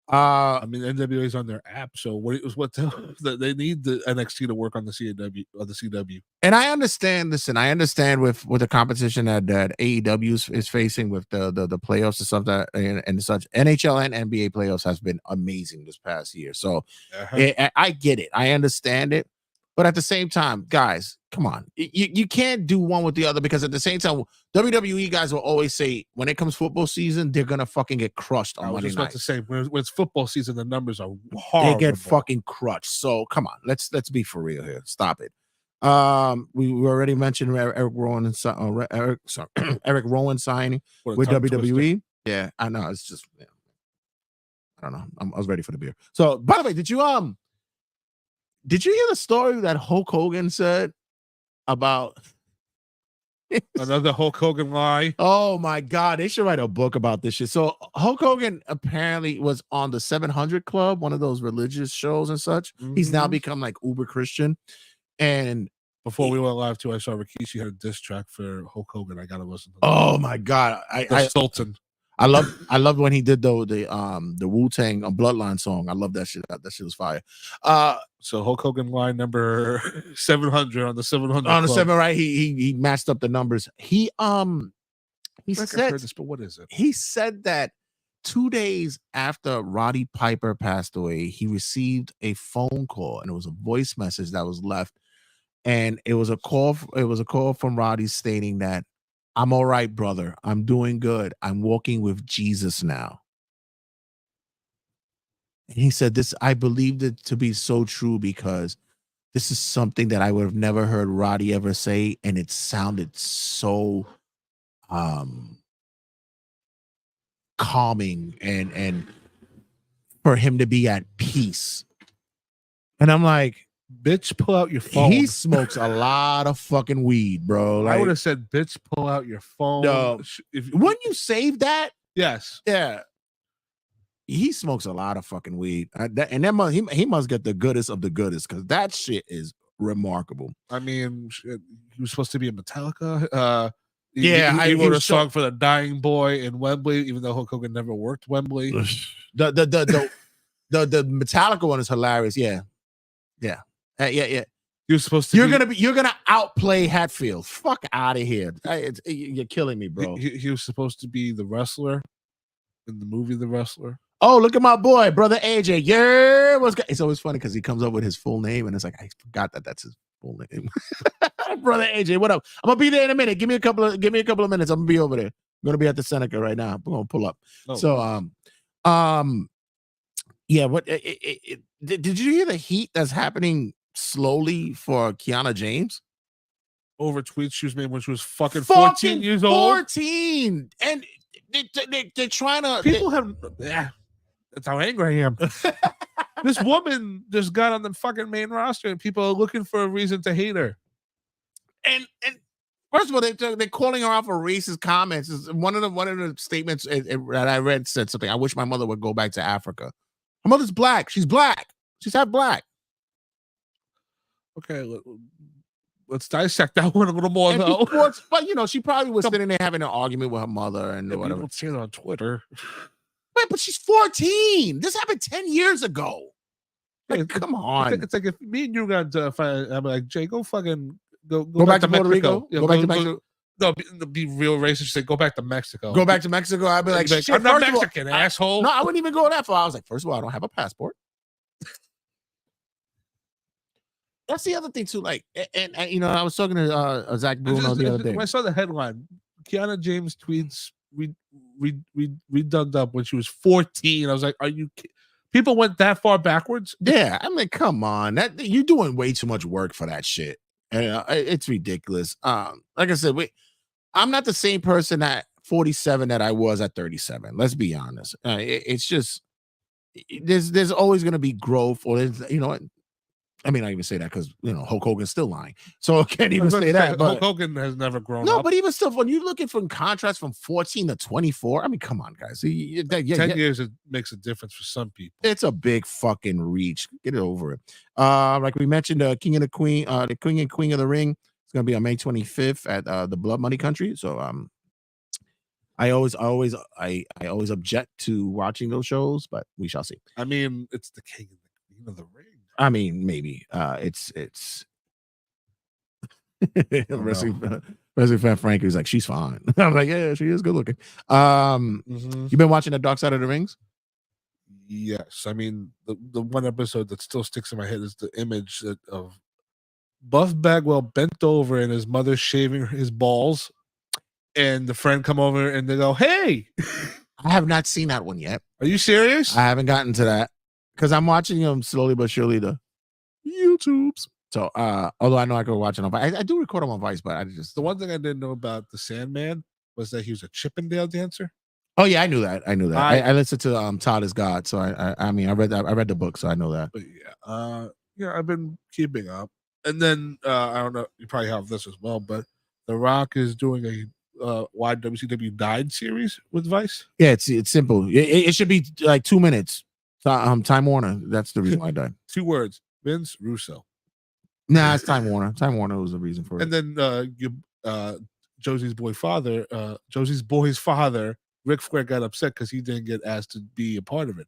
I mean, NWA is on their app, so what they need the NXT to work on the CW on the CW. And I understand. Listen, I understand with the competition that AEW is facing with the playoffs and stuff that and such. NHL and NBA playoffs has been amazing this past year, so I get it. I understand it, but at the same time, guys, come on, you can't do one with the other, because at the same time, WWE guys will always say when it comes football season, they're gonna fucking get crushed on Monday night. I was just about to say when it's football season, the numbers are horrible. They get fucking crushed. So come on, let's be for real here. Stop it. We already mentioned Eric Rowan Eric Rowan signing with WWE. Twister. Yeah, I know. It's just, I don't know. I was ready for the beer. So, by the way, did you hear the story that Hulk Hogan said about another Hulk Hogan lie? Oh my God, they should write a book about this shit. So Hulk Hogan apparently was on the 700 Club, one of those religious shows and such. He's now become like uber Christian. And before we went live too, I saw Rikishi had a diss track for Hulk Hogan. I gotta listen to that. Oh my God, Sultan. I loved when he did the Wu-Tang Bloodline song. I love that shit. That shit was fire. So Hulk Hogan line number 700 on the 700 on the Club. 7, right? He matched up the numbers. He said this, but what is it? He said that 2 days after Roddy Piper passed away, he received a phone call, and it was a voice message that was left, and it was a call from Roddy stating that, "I'm all right, brother. I'm doing good. I'm walking with Jesus now." And he said this, I believed it to be so true because this is something that I would have never heard Roddy ever say, and it sounded so calming and for him to be at peace. And I'm like, bitch, pull out your phone. He smokes a lot of fucking weed, bro. Like, I would have said, bitch, pull out your phone. No, wouldn't you save that? Yes. Yeah. He smokes a lot of fucking weed. He must get the goodest of the goodest, because that shit is remarkable. I mean, he was supposed to be in Metallica. He wrote a song for the dying boy in Wembley, even though Hulk Hogan never worked Wembley. The Metallica one is hilarious. Yeah. He was supposed to. You're gonna outplay Hatfield. Fuck out of here. You're killing me, bro. He was supposed to be the wrestler in the movie The Wrestler. Oh, look at my boy, brother AJ. Yeah, it's always funny because he comes up with his full name, and it's like, I forgot that's his full name. Brother AJ, what up? I'm gonna be there in a minute. Give me a couple of minutes. I'm gonna be over there. I'm gonna be at the Seneca right now. I'm gonna pull up. Oh. So yeah. What did you hear the heat that's happening slowly for Kiana James? Over tweets she was made when she was fucking 14 years old. 14, and they're trying to. People have. Yeah, that's how angry I am. This woman just got on the fucking main roster, and people are looking for a reason to hate her. And first of all, they're calling her out for racist comments. One of the statements that I read said something. I wish my mother would go back to Africa. Her mother's black. She's black. She's half black. Okay, let's dissect that one a little more, though. But she probably was sitting there having an argument with her mother and whatever. People say that on Twitter. Wait, but she's 14. This happened 10 years ago. Like, come on. It's like if me and you got to find, I'm like, Jay, go fucking go back to Puerto Rico. Go back to Mexico. No, be real racist. Say, go back to Mexico. Go back to Mexico. I'd be like, I'm not Mexican, asshole. No, I wouldn't even go that far. I was like, first of all, I don't have a passport. That's the other thing too. Like, and I was talking to Zach Bruno the other day. When I saw the headline, Kiana James tweets redubbed up when she was 14. I was like, are you? People went that far backwards? Yeah, I mean, come on, you're doing way too much work for that shit. And it's ridiculous. Like I said, I'm not the same person at 47 that I was at 37. Let's be honest. It's just there's always going to be growth, or I mean, I even say that because Hulk Hogan's still lying, so I can't I even was about say to that. Hulk But Hogan has never grown no, up. but even still, when you looking for contrast from 14 to 24, I mean, come on, guys. 10 years it makes a difference for some people. It's a big fucking reach. Get it over it. Like we mentioned, King and the Queen, the King and Queen of the Ring. It's gonna be on May 25th at the Blood Money Country. So I always object to watching those shows, but we shall see. I mean, it's the King and the Queen of the Ring. I mean, maybe it's wrestling fan Frankie was like, she's fine. I'm like, yeah, she is good looking. You've been watching the Dark Side of the Rings? Yes. I mean, the one episode that still sticks in my head is the image of Buff Bagwell bent over and his mother shaving his balls, and the friend come over and they go, "Hey." I have not seen that one yet. Are you serious? I haven't gotten to that because I'm watching them slowly but surely the YouTubes. So although I know I could watch it on Vice, I do record them on Vice, but I just the one thing I didn't know about the Sandman was that he was a Chippendale dancer. Oh yeah, I knew that. I listened to Todd is God, so I mean I read the book, so I know that. But yeah, I've been keeping up. And then I don't know, you probably have this as well, but The Rock is doing a wide WCW Died series with Vice. Yeah, it's simple. It should be like 2 minutes. Time Warner. That's the reason why I died. 2 words: Vince Russo. Nah, it's Time Warner. Time Warner was the reason for it. And then Josie's boy's father, Ric Flair, got upset because he didn't get asked to be a part of it.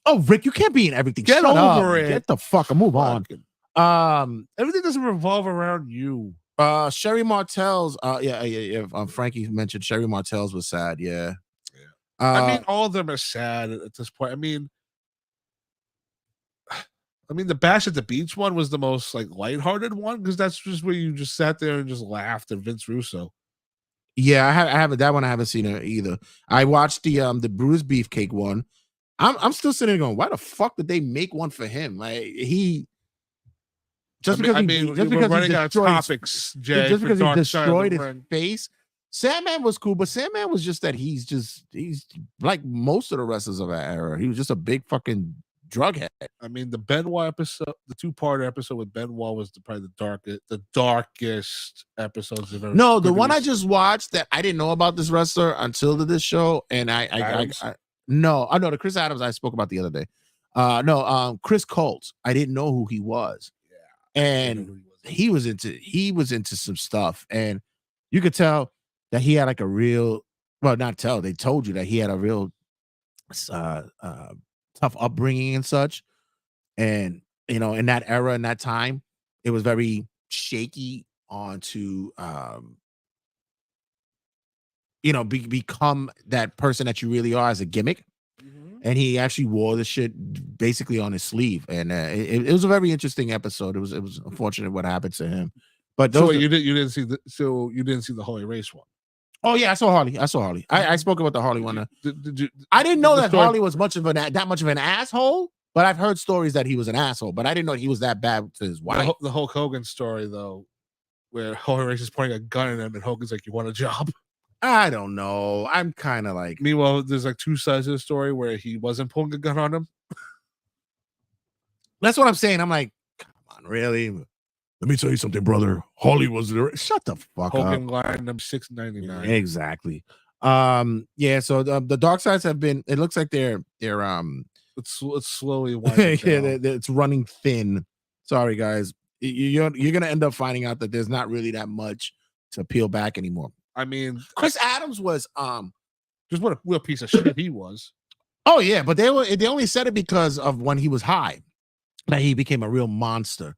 Oh, Rick, you can't be in everything. Get over it. Get the fuck and move on. Everything doesn't revolve around you. Sherry Martell's. Frankie mentioned Sherry Martell's was sad. Yeah. I mean, all of them are sad at this point. I mean, the Bash at the Beach one was the most like lighthearted one because that's just where you just sat there and just laughed at Vince Russo. Yeah, I haven't that one. I haven't seen it either. I watched the Bruce Beefcake one. I'm still sitting there going, why the fuck did they make one for him? Like just because he destroyed his face. Sandman was cool, but Sandman was just that he's like most of the wrestlers of that era. He was just a big fucking drug head. I mean, the Benoit episode, the 2-part episode with Benoit was probably the darkest episodes of ever. No, the one I just watched that I didn't know about this wrestler until this show, and I know the Chris Adams I spoke about the other day. Chris Colt. I didn't know who he was. Yeah, and he was into some stuff, and you could tell that he had like a real. Well, not tell. They told you that he had a real tough upbringing and such, and in that era, in that time, it was very shaky onto become that person that you really are as a gimmick. And he actually wore the shit basically on his sleeve, and it was a very interesting episode. It was unfortunate what happened to him. But you didn't see the Harley Race one. Oh yeah, I saw Harley. I spoke about the Harley one. I didn't know that Harley was that much of an asshole, but I've heard stories that he was an asshole. But I didn't know he was that bad to his wife. The Hulk Hogan story though, where Harley Race is pointing a gun at him, and Hogan's like, "You want a job?" I don't know. I'm kind of like. Meanwhile, there's like 2 sides of the story where he wasn't pulling a gun on him. That's what I'm saying. I'm like, come on, really? Let me tell you something, brother. Harley was there. Shut the fuck up. Hogan line number 699. Yeah, exactly. Yeah. So the dark sides have been. It looks like they're It's slowly winding down. It's running thin. Sorry, guys. You're gonna end up finding out that there's not really that much to peel back anymore. I mean, Chris Adams was just what a real piece of shit he was. Oh yeah, but they only said it because of when he was high, that he became a real monster.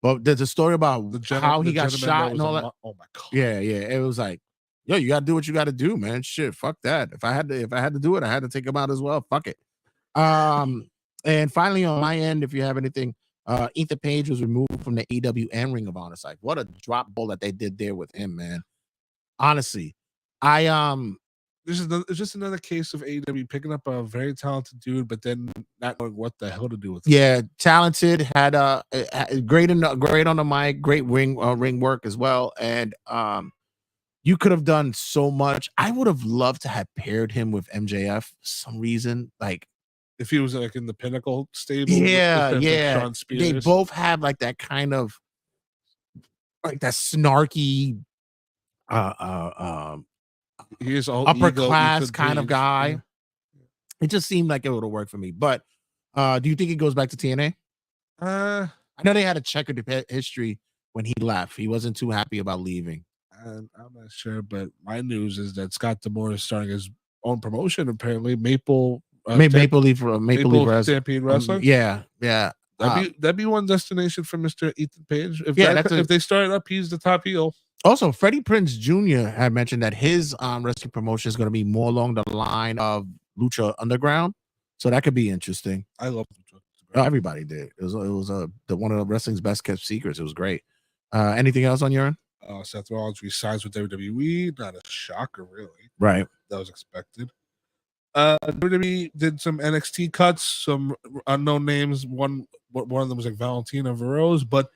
But there's a story about how he got shot and all that. Oh my god. Yeah. It was like, yo, you gotta do what you gotta do, man. Shit, fuck that. If I had to do it, I had to take him out as well. Fuck it. And finally on my end, if you have anything, Ethan Page was removed from the AEW and Ring of Honor side. What a drop ball that they did there with him, man. Honestly, it's just another case of AEW picking up a very talented dude, but then not knowing what the hell to do with him. Yeah, talented, had great on the mic, great ring work as well, and you could have done so much. I would have loved to have paired him with MJF for some reason. Like, if he was like in the Pinnacle stable. Yeah, with yeah. Sean Spears. They both have like that kind of like that snarky he is all upper ego, class Ethan kind of Page. guy. Yeah. It just seemed like it would have worked for me. But do you think it goes back to TNA? I know they had a checkered history when he left. He wasn't too happy about leaving. I'm not sure, but my news is that Scott D'Amore is starting his own promotion. Apparently, Maple Leaf Stampede Wrestling. Yeah. That'd be one destination for Mr. Ethan Page. If they start it up, he's the top heel. Also, Freddie Prinze Jr. had mentioned that his wrestling promotion is going to be more along the line of Lucha Underground, so that could be interesting. I love Lucha. Everybody did. It was one of the wrestling's best kept secrets. It was great. Anything else on your end? Seth Rollins resigns with WWE. Not a shocker, really. Right. That was expected. WWE did some NXT cuts, some unknown names. One of them was like Valentina Veroz, but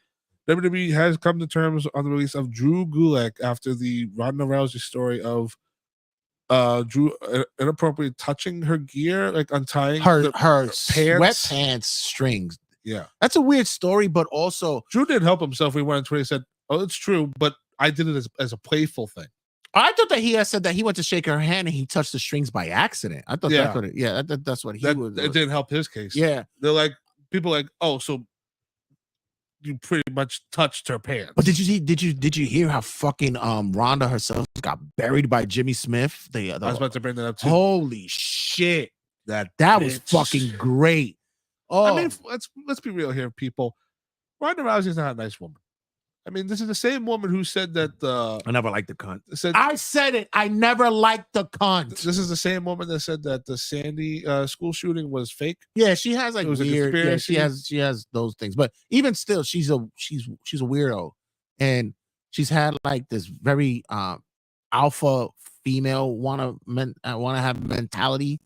WWE has come to terms on the release of Drew Gulak after the Ronda Rousey story of Drew inappropriately touching her gear, like untying her pants. sweatpants strings. Yeah, that's a weird story, but also Drew didn't help himself. We went on Twitter and said, "Oh, it's true," but I did it as a playful thing. I thought that he had said that he went to shake her hand and he touched the strings by accident. I thought that's what that's what he was. It didn't help his case. Yeah, they're like people like, oh, so you pretty much touched her pants. But did you hear how fucking Ronda herself got buried by Jimmy Smith? I was about to bring that up too. Holy shit, that was bitch. fucking great. Oh, I mean, let's be real here, people. Ronda Rousey's not a nice woman. I mean, this is the same woman who said that I never liked the cunt. I said it. I never liked the cunt. This is the same woman that said that the Sandy school shooting was fake. Yeah, she has like weird. Yeah, she has those things. But even still, she's a weirdo, and she's had like this very alpha female wanna have mentality,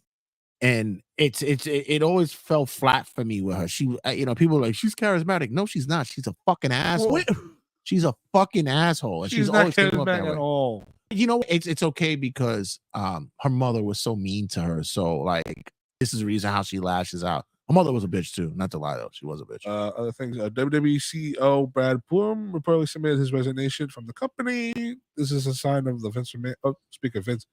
and it always fell flat for me with her. She people are like, she's charismatic. No, she's not. She's a fucking asshole. She's a fucking asshole, and she's always came up that way. At all. You know, it's okay because her mother was so mean to her. So like, this is the reason how she lashes out. Her mother was a bitch too. Not to lie though, she was a bitch. Other things. WWE CEO Brad Bloom reportedly submitted his resignation from the company. This is a sign of the Vince. Speak of Vince.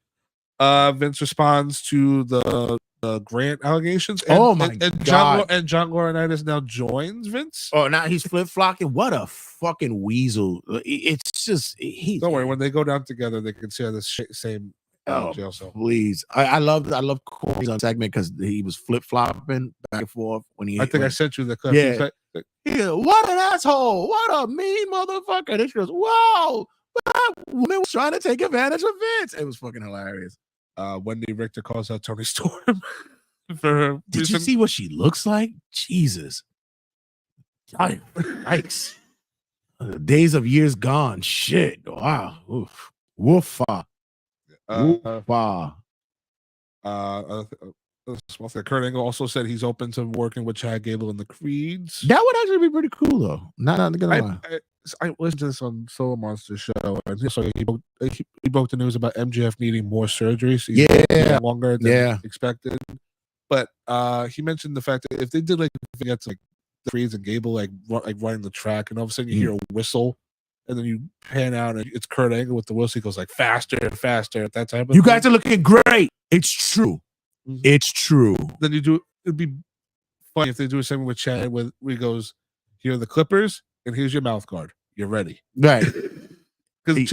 Vince responds to the grant allegations. And God! John Laurinaitis now joins Vince. Oh, now he's flip flocking. What a fucking weasel! It's just Don't worry. When they go down together, they can share the same jail cell. Please, I love Corey's on segment because he was flip flopping back and forth when he. I sent you the clip. Yeah. Yeah, what an asshole! What a mean motherfucker! And she goes, "Whoa, that woman was trying to take advantage of Vince." It was fucking hilarious. Wendy Richter calls out Tony Storm for her. Did you see what she looks like? Jesus. Yikes. Days of years gone. Shit. Wow. Oof. Woofa. Woofa. Kurt Angle also said he's open to working with Chad Gable and the Creeds. That would actually be pretty cool, though. Not gonna lie. I listened to this on Solo Monster show, and so he broke the news about MJF needing more surgery. So he's longer than expected. But he mentioned the fact that if they did like vignettes like the Creeds and Gable like running the track, and all of a sudden you hear a whistle, and then you pan out and it's Kurt Angle with the whistle. He goes like faster and faster at that time. You guys are looking great. It's true. Mm-hmm. It's true. Then it'd be funny if they do something with Chad where he goes, here are the Clippers, and here's your mouth guard. You're ready. Right. Because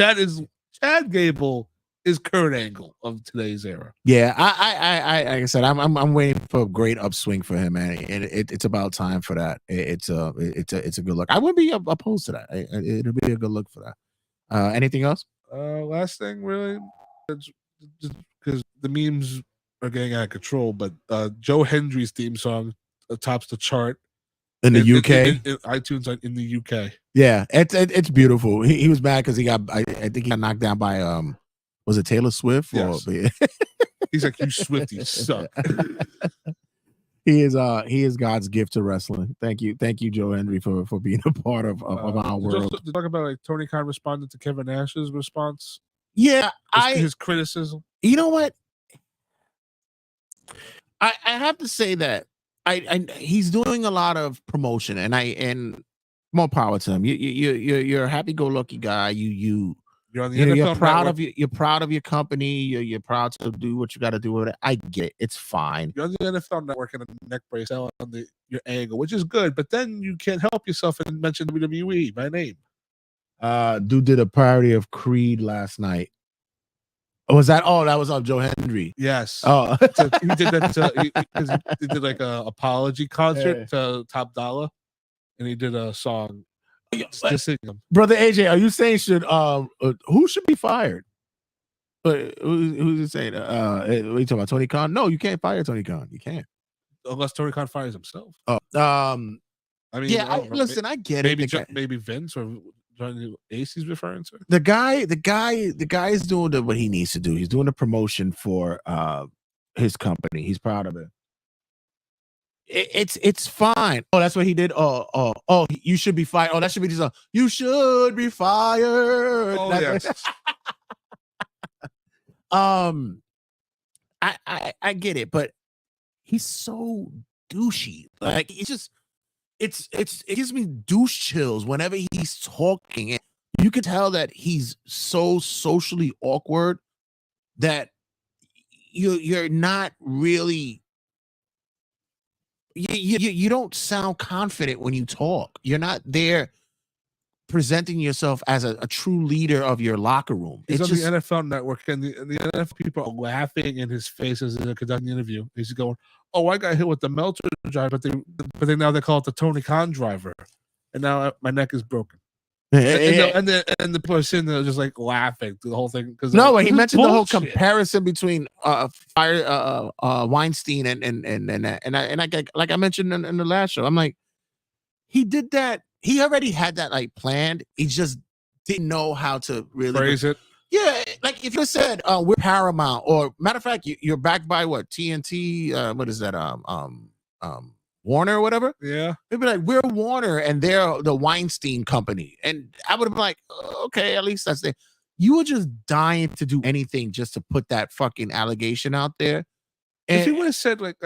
Chad Gable is Kurt Angle of today's era. Yeah, I like I said, I'm waiting for a great upswing for him, man. And it's about time for that. It's a good look. I wouldn't be opposed to that. It'll be a good look for that. Anything else? Last thing, really, because the memes are getting out of control, but Joe Hendry's theme song tops the chart in the UK, in iTunes in the UK. Yeah, it's beautiful. He was mad because he got I think he got knocked down by was it Taylor Swift? Yes. He's like, you Swifties suck. He is God's gift to wrestling. Thank you, Joe Hendry, for being a part of our world. To talk about like Tony Khan responded to Kevin Nash's response. Yeah, his criticism. You know what? I have to say that he's doing a lot of promotion, and more power to him. You're a happy-go-lucky guy. You're on the You're NFL proud Network. you're proud of your company. You're proud to do what you got to do with it. I get it. It's fine. You're on the NFL Network and a neck brace on your angle, which is good. But then you can't help yourself and mention WWE by name. Dude did a parody of Creed last night. Was that? Oh, that was Joe Hendry. Yes. Oh, So he did that because he did like a apology concert to Top Dollar, and he did a song to sing him. Brother AJ, are you saying who should be fired? Who's saying? What are you talking about? Tony Khan? No, you can't fire Tony Khan. You can't unless Tony Khan fires himself. Oh, I mean, yeah. Listen, I get it. Maybe Vince or Johnny Ace he's referring to. The guy is doing what he needs to do. He's doing a promotion for his company. He's proud of it. It's fine. Oh, that's what he did. Oh, you should be fired. Oh, that should be just you should be fired. Oh, yes. I get it, but he's so douchey. Like it gives me douche chills whenever he's talking. You can tell that he's so socially awkward that you're not really. You don't sound confident when you talk. You're not there presenting yourself as a true leader of your locker room. He's on the NFL Network, and the NFL people are laughing in his face as they're conducting the interview. He's going, "Oh, I got hit with the Meltzer driver, but they now they call it the Tony Khan driver, and now my neck is broken." And the person they're just like laughing through the whole thing because he mentioned the whole comparison between Weinstein and I like I mentioned in the last show. I'm like, he did that. He already had that like planned. He just didn't know how to really phrase it. Yeah, like if you said we're Paramount, or matter of fact, you're backed by what, TNT? What is that? Warner or whatever. Yeah, they'd be like, we're Warner and they're the Weinstein company, and I would have been like, okay, at least that's there. You were just dying to do anything just to put that fucking allegation out there. And if he would have said like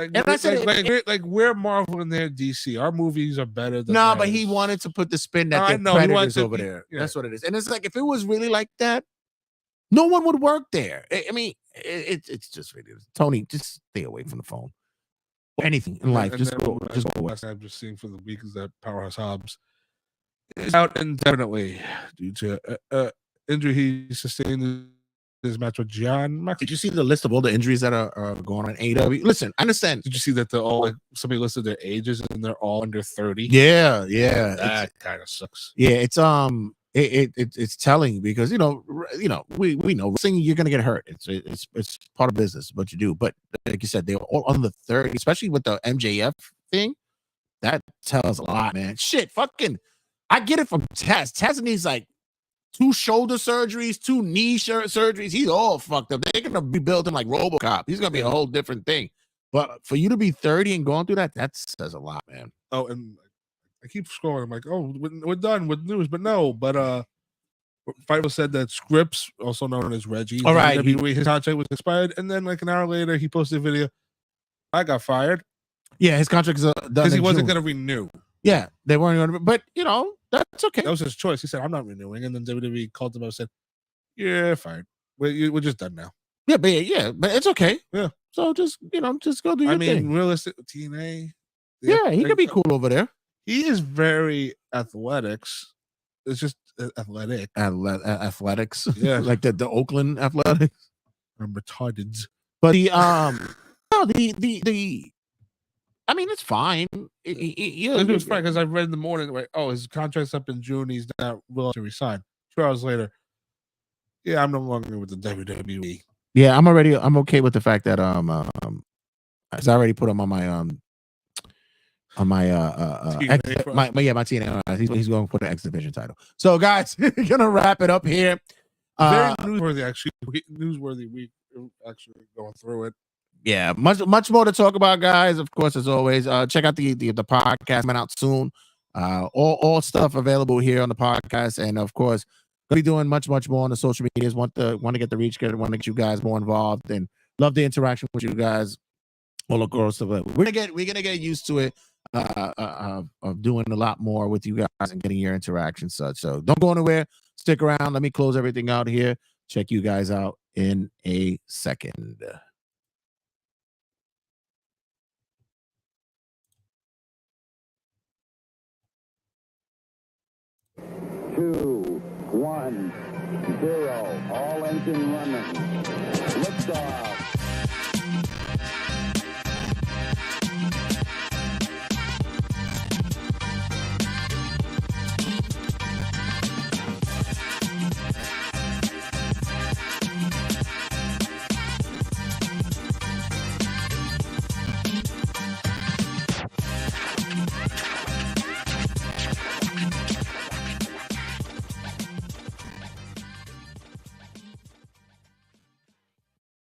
we're Marvel and they're DC, our movies are better than theirs. But he wanted to put the spin that they're predators over there. Yeah. That's what it is. And it's like, if it was really like that, no one would work there. I mean, it's just ridiculous. Tony, just stay away from the phone. Anything in life, just go. I'm just seeing for the week is that Powerhouse Hobbs is out indefinitely due to injury he sustained his match with John Max. Did you see the list of all the injuries that are going on AEW? Listen, I understand. Did you see that somebody listed their ages and they're all under 30? Yeah. That kind of sucks. Yeah, it's telling because we know wrestling, you're gonna get hurt. It's part of business, what you do. But like you said, they were all under 30, especially with the MJF thing. That tells a lot, man. Shit, fucking, I get it from Taz. Taz needs like 2 shoulder surgeries, 2 knee surgeries. He's all fucked up. They're gonna rebuild him like RoboCop. He's gonna be a whole different thing. But for you to be 30 and going through that says a lot, man. Oh, and I keep scrolling. I'm like, oh, we're done with news, but no. But Fiverr said that Scripps, also known as Reggie, all right, his contract was expired, and then like an hour later, he posted a video. I got fired. Yeah, his contract is done because he wasn't going to renew. Yeah, they weren't going to, but that's okay. That was his choice. He said, "I'm not renewing," and then WWE called him up and said, "Yeah, fine. We're just done now." Yeah, but it's okay. Yeah. So just go do your thing. I mean, realistic TNA. Yeah, he could be cool over there. He is very athletics. It's just athletic. Athletics. Yeah. Like the Oakland Athletics. I'm retarded. But I mean, it's fine. It was fine because I read in the morning, like, oh, his contract's up in June. He's not willing to resign. 2 hours later, yeah, I'm no longer with the WWE. Yeah, I'm okay with the fact that I already put him on my my TNA. He's going to put an X Division title. So guys, gonna wrap it up here. Very newsworthy week actually going through it. Yeah, much more to talk about, guys. Of course, as always, check out the podcast coming out soon. All stuff available here on the podcast, and of course, gonna be doing much more on the social medias. Want to get the reach, want to get you guys more involved, and love the interaction with you guys. all across the way. We're gonna get used to it. Of doing a lot more with you guys and getting your interaction such. So don't go anywhere. Stick around. Let me close everything out here. Check you guys out in a second. 2, 1, 0. All engine running. Liftoff.